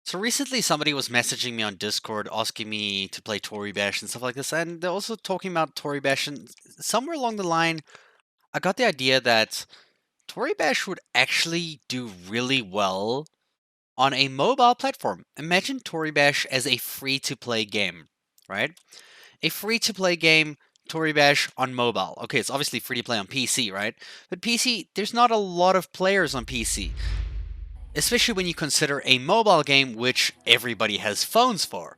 So recently, somebody was messaging me on Discord asking me to play Toribash and stuff like this, and they're also talking about Toribash. And somewhere along the line, I got the idea that Toribash would actually do really well on a mobile platform. Imagine Toribash as a free-to-play game, right? A free-to-play game, Toribash on mobile. Okay, it's obviously free to play on PC, right? But PC, there's not a lot of players on PC, especially when you consider a mobile game which everybody has phones for.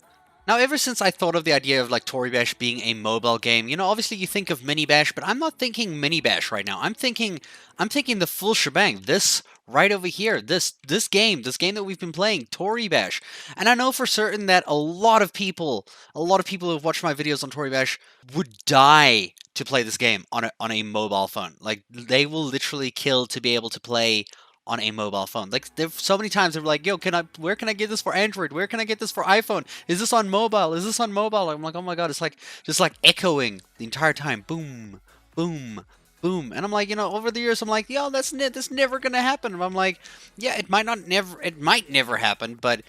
Now, ever since I thought of the idea of like Toribash being a mobile game, obviously you think of Mini Bash, but I'm not thinking Mini Bash right now. I'm thinking the full shebang. This right over here, this game that we've been playing, Toribash. And I know for certain that a lot of people who've watched my videos on Toribash would die to play this game on a mobile phone. Like they will literally kill to be able to play on a mobile phone. Like there's so many times they're like, "Yo, where can I get this for Android? Where can I get this for iPhone? Is this on mobile? Is this on mobile?" I'm like, "Oh my god, it's like just like echoing the entire time. Boom, boom, boom." And I'm like, over the years I'm like, "Yo, that's never going to happen." And I'm like, "Yeah, it might never happen, but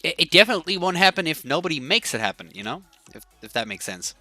it definitely won't happen if nobody makes it happen, If that makes sense."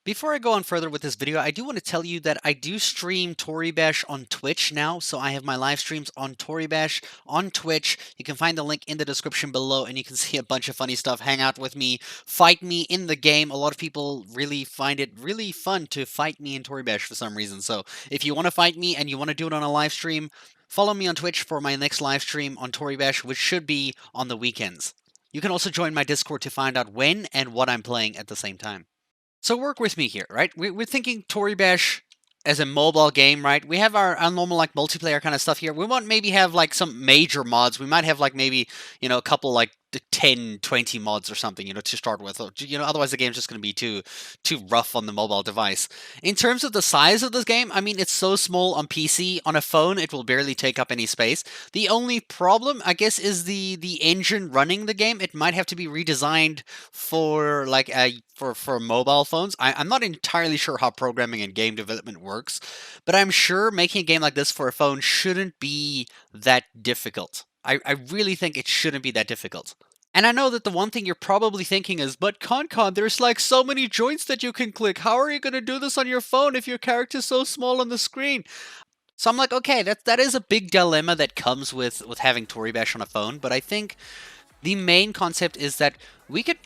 Before I go on further with this video, I do want to tell you that I do stream Toribash on Twitch now. So I have my live streams on Toribash on Twitch. You can find the link in the description below and you can see a bunch of funny stuff. Hang out with me, fight me in the game. A lot of people really find it really fun to fight me in Toribash for some reason. So if you want to fight me and you want to do it on a live stream, follow me on Twitch for my next live stream on Toribash, which should be on the weekends. You can also join my Discord to find out when and what I'm playing at the same time. So work with me here, right? We're thinking Toribash as a mobile game, right? We have our normal like multiplayer kind of stuff here. We want maybe have like some major mods. We might have like maybe, a couple like 10, 20 mods or something, to start with. Otherwise the game's just going to be too rough on the mobile device. In terms of the size of this game, I mean, it's so small on PC. On a phone, it will barely take up any space. The only problem, I guess, is the engine running the game. It might have to be redesigned for like for mobile phones. I'm not entirely sure how programming and game development works, but I'm sure making a game like this for a phone shouldn't be that difficult. I really think it shouldn't be that difficult. And I know that the one thing you're probably thinking is, but ConCon, there's like so many joints that you can click. How are you going to do this on your phone if your character's so small on the screen? So I'm like, okay, that is a big dilemma that comes with having Toribash on a phone, but I think the main concept is that we could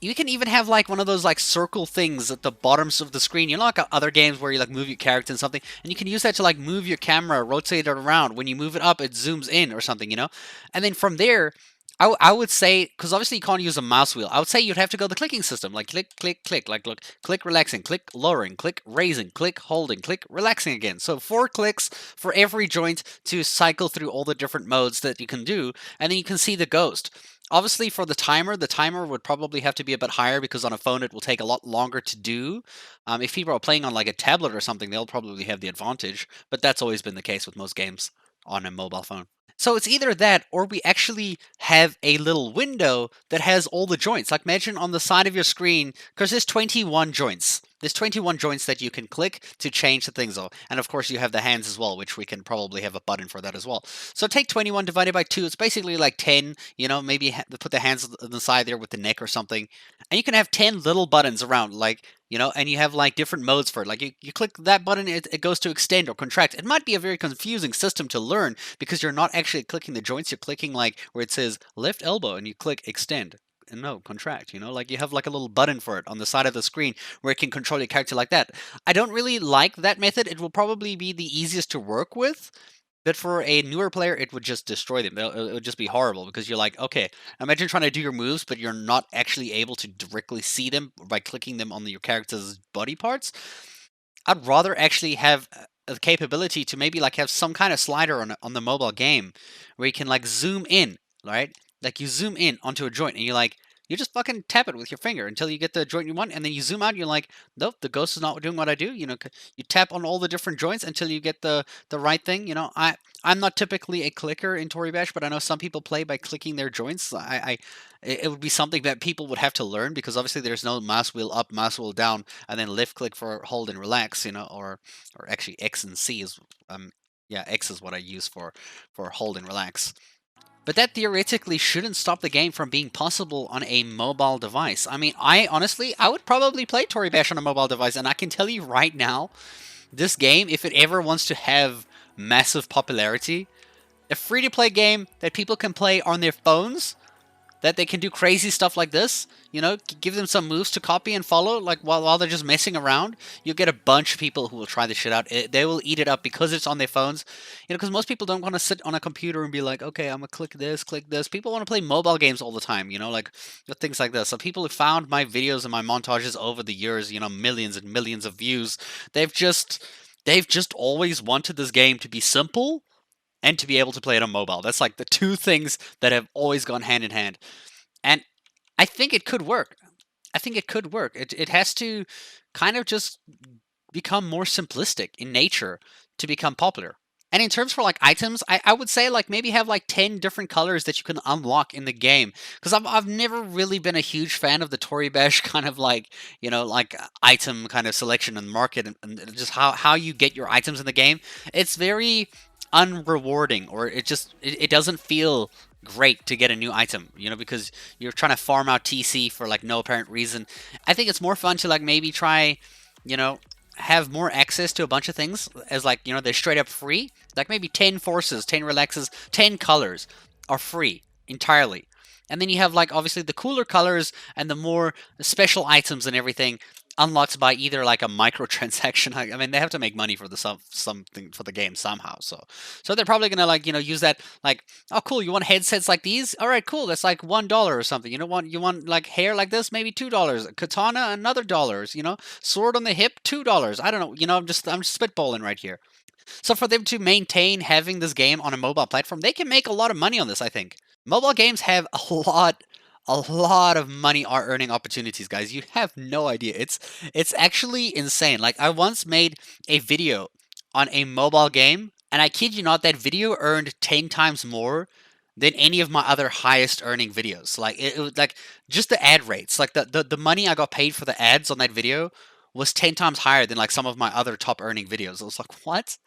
you can even have like one of those like circle things at the bottoms of the screen. Like other games where you like move your character and something, and you can use that to like move your camera, rotate it around. When you move it up, it zooms in or something. And then from there, I would say, because obviously you can't use a mouse wheel, I would say you'd have to go the clicking system, like click, click, click, like look, click relaxing, click lowering, click raising, click holding, click relaxing again. So 4 clicks for every joint to cycle through all the different modes that you can do, and then you can see the ghost. Obviously, for the timer would probably have to be a bit higher because on a phone it will take a lot longer to do. If people are playing on like a tablet or something, they'll probably have the advantage, but that's always been the case with most games on a mobile phone. So it's either that or we actually have a little window that has all the joints. Like imagine on the side of your screen, because there's 21 joints. There's 21 joints that you can click to change the things. And of course you have the hands as well, which we can probably have a button for that as well. So take 21 divided by 2. It's basically like 10, maybe put the hands on the side there with the neck or something. And you can have 10 little buttons around, like, and you have like different modes for it. Like you click that button, it goes to extend or contract. It might be a very confusing system to learn because you're not actually clicking the joints. You're clicking like where it says left elbow and you click extend. And no, contract, like you have like a little button for it on the side of the screen where it can control your character like that. I don't really like that method. It will probably be the easiest to work with, but for a newer player, it would just destroy them. It would just be horrible because you're like, okay, imagine trying to do your moves, but you're not actually able to directly see them by clicking them on your character's body parts. I'd rather actually have the capability to maybe like have some kind of slider on the mobile game where you can like zoom in, right? Like you zoom in onto a joint and you just fucking tap it with your finger until you get the joint you want, and then you zoom out. And you're like, nope, the ghost is not doing what I do. You tap on all the different joints until you get the right thing. I'm not typically a clicker in Toribash, but I know some people play by clicking their joints. It would be something that people would have to learn because obviously there's no mouse wheel up, mouse wheel down, and then left click for hold and relax. Or actually X and C is yeah, X is what I use for hold and relax. But that theoretically shouldn't stop the game from being possible on a mobile device. I mean, I honestly, I would probably play Toribash on a mobile device, and I can tell you right now, this game, if it ever wants to have massive popularity, a free-to-play game that people can play on their phones, that they can do crazy stuff like this, give them some moves to copy and follow, like while they're just messing around, you'll get a bunch of people who will try this shit out. They will eat it up because it's on their phones, because most people don't want to sit on a computer and be like, okay, I'm gonna click this, click this. People want to play mobile games all the time, like things like this. So people who found my videos and my montages over the years, millions and millions of views, they've just always wanted this game to be simple and to be able to play it on mobile. That's like the two things that have always gone hand in hand. And I think it could work. I think it could work. It has to kind of just become more simplistic in nature to become popular. And in terms for like items, I would say like maybe have like 10 different colors that you can unlock in the game. Because I've never really been a huge fan of the Toribash kind of like, like item kind of selection and market and just how you get your items in the game. It's very unrewarding, or it doesn't feel great to get a new item, because you're trying to farm out TC for like no apparent reason. I think it's more fun to like maybe try, have more access to a bunch of things as like, they're straight up free. Like maybe 10 forces, 10 relaxes, 10 colors are free entirely. And then you have like obviously the cooler colors and the more special items and everything unlocked by either like a microtransaction. I mean, they have to make money for the something for the game somehow. So they're probably gonna like use that like, oh cool, you want headsets like these? All right, cool. That's like $1 or something. You want like hair like this? Maybe $2. Katana another dollars. Sword on the hip $2. I don't know. I'm just spitballing right here. So for them to maintain having this game on a mobile platform, they can make a lot of money on this, I think. Mobile games have a lot of money are earning opportunities, guys. You have no idea. It's actually insane. Like I once made a video on a mobile game, and I kid you not, that video earned 10 times more than any of my other highest earning videos. Like it was like just the ad rates, like the money I got paid for the ads on that video was 10 times higher than like some of my other top earning videos. I was like, what?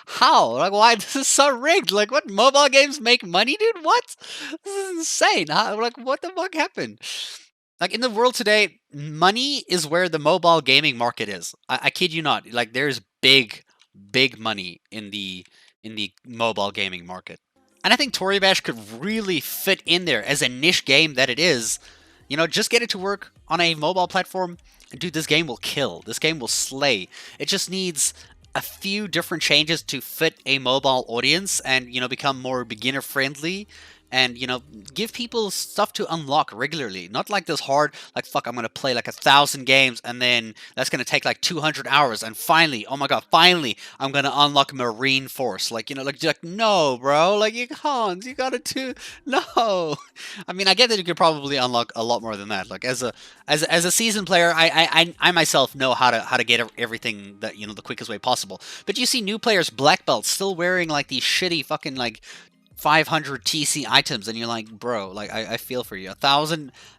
How? Like, why? This is so rigged. Like, what? Mobile games make money, dude? What? This is insane. Like, what the fuck happened? Like, in the world today, money is where the mobile gaming market is. I kid you not. Like, there's big money in the mobile gaming market. And I think Toribash could really fit in there as a niche game that it is. Just get it to work on a mobile platform, and dude, this game will kill. This game will slay. It just needs a few different changes to fit a mobile audience and, become more beginner friendly and, give people stuff to unlock regularly. Not like this hard, like, fuck, I'm going to play like 1,000 games and then that's going to take like 200 hours. And finally, oh my God, finally, I'm going to unlock Marine Force. Like, like, no, bro, like you can't, you got to do, no. I mean, I get that you could probably unlock a lot more than that. Like as a seasoned player, I myself know how to get everything that, the quickest way possible. But you see new players, black belts, still wearing like these shitty fucking like 500 TC items, and you're like, bro, like I feel for you.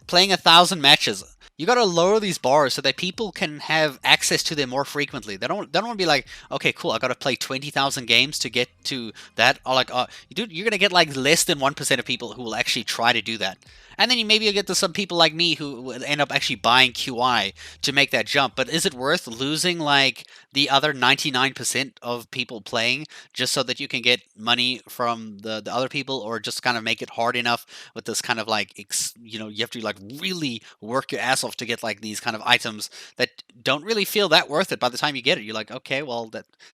Playing 1,000 matches. You gotta lower these bars so that people can have access to them more frequently. They don't want to be like, okay, cool, I gotta play 20,000 games to get to that. Or like, dude, you're gonna get like less than 1% of people who will actually try to do that. And then maybe you'll get to some people like me who end up actually buying QI to make that jump. But is it worth losing like the other 99% of people playing just so that you can get money from the other people, or just kind of make it hard enough with this kind of like, you have to like really work your ass off to get like these kind of items that don't really feel that worth it by the time you get it. You're like, okay, well,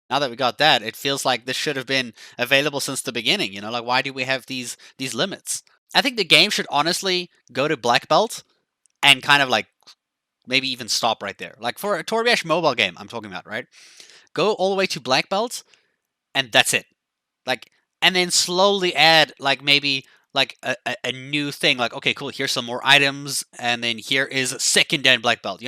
now that we got that, it feels like this should have been available since the beginning. Like why do we have these limits? I think the game should honestly go to black belt and kind of like maybe even stop right there. Like for a Toribash mobile game, I'm talking about, right? Go all the way to black belt, and that's it. Like, and then slowly add like maybe like a new thing. Like, okay, cool. Here's some more items, and then here is second dan black belt.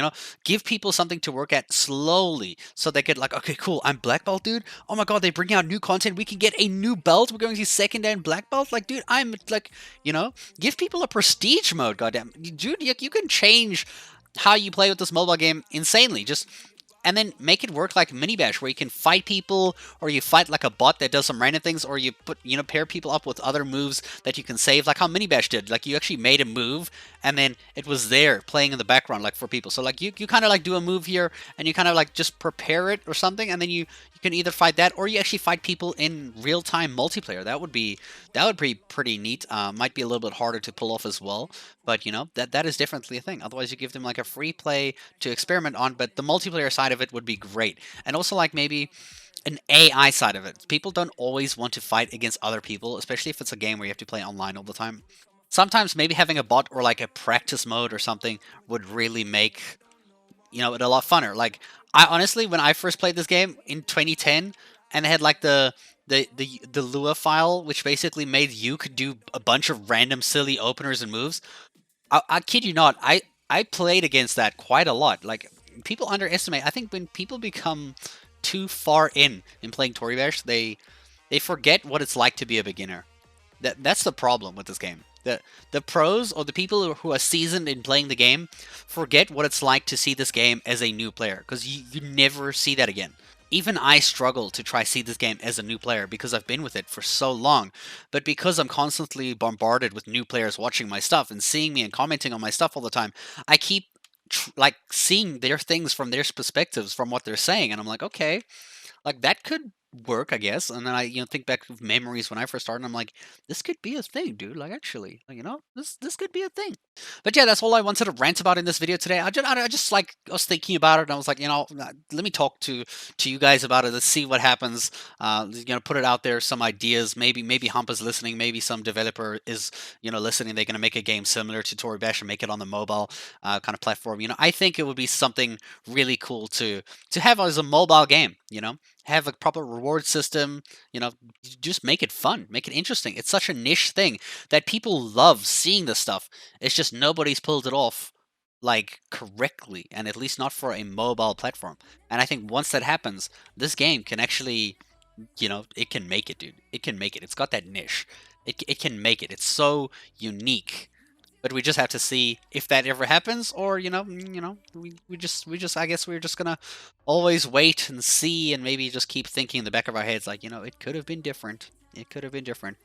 Give people something to work at slowly, so they could like, okay, cool. I'm black belt, dude. Oh my god, they bring out new content. We can get a new belt. We're going to second dan black belt. Like, dude, I'm like, give people a prestige mode. Goddamn, dude, you can change how you play with this mobile game insanely. Just and then make it work like mini bash, where you can fight people, or you fight like a bot that does some random things, or you put, pair people up with other moves that you can save, like how mini bash did. Like you actually made a move, and then it was there playing in the background, like for people. So like you kind of like do a move here, and you kind of like just prepare it or something, and then you can either fight that, or you actually fight people in real time multiplayer. That would be pretty neat. Might be a little bit harder to pull off as well, but that is definitely a thing. Otherwise, you give them like a free play to experiment on, but the multiplayer side of it would be great. And also like maybe an AI side of it. People don't always want to fight against other people, especially if it's a game where you have to play online all the time. Sometimes maybe having a bot or like a practice mode or something would really make it a lot funner. Like I honestly, when I first played this game in 2010, and it had like the Lua file, which basically made you could do a bunch of random silly openers and moves. I kid you not, I played against that quite a lot. Like people underestimate. I think when people become too far in playing Toribash, they forget what it's like to be a beginner. That's the problem with this game. The pros, or the people who are seasoned in playing the game, forget what it's like to see this game as a new player, because you never see that again. Even I struggle to try see this game as a new player because I've been with it for so long. But because I'm constantly bombarded with new players watching my stuff and seeing me and commenting on my stuff all the time, I keep like seeing their things from their perspectives, from what they're saying, and I'm like, okay, like that could work, I guess. And then I, think back of memories when I first started, and I'm like, this could be a thing, dude. Like actually, like, this could be a thing. But yeah, that's all I wanted to rant about in this video today. I just like I was thinking about it, and I was like, let me talk to you guys about it. Let's see what happens. Put it out there, some ideas. Maybe Hump is listening. Maybe some developer is listening. They're gonna make a game similar to Toribash and make it on the mobile kind of platform. I think it would be something really cool to have as a mobile game. Have a proper reward system, just make it fun, make it interesting. It's such a niche thing that people love seeing this stuff. It's just nobody's pulled it off like correctly, and at least not for a mobile platform. And I think once that happens, this game can actually, it can make it, dude. It can make it. It's got that niche. It can make it. It's so unique, but we just have to see if that ever happens, or we just I guess we're just gonna always wait and see, and maybe just keep thinking in the back of our heads like, it could have been different. It could have been different.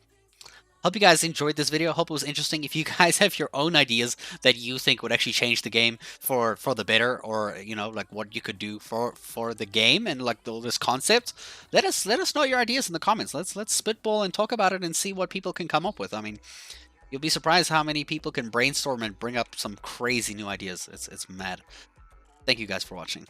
Hope you guys enjoyed this video. Hope it was interesting. If you guys have your own ideas that you think would actually change the game for the better, or like what you could do for the game and like all this concept, let us know your ideas in the comments. Let's spitball and talk about it and see what people can come up with. I mean, you'll be surprised how many people can brainstorm and bring up some crazy new ideas. It's mad. Thank you guys for watching.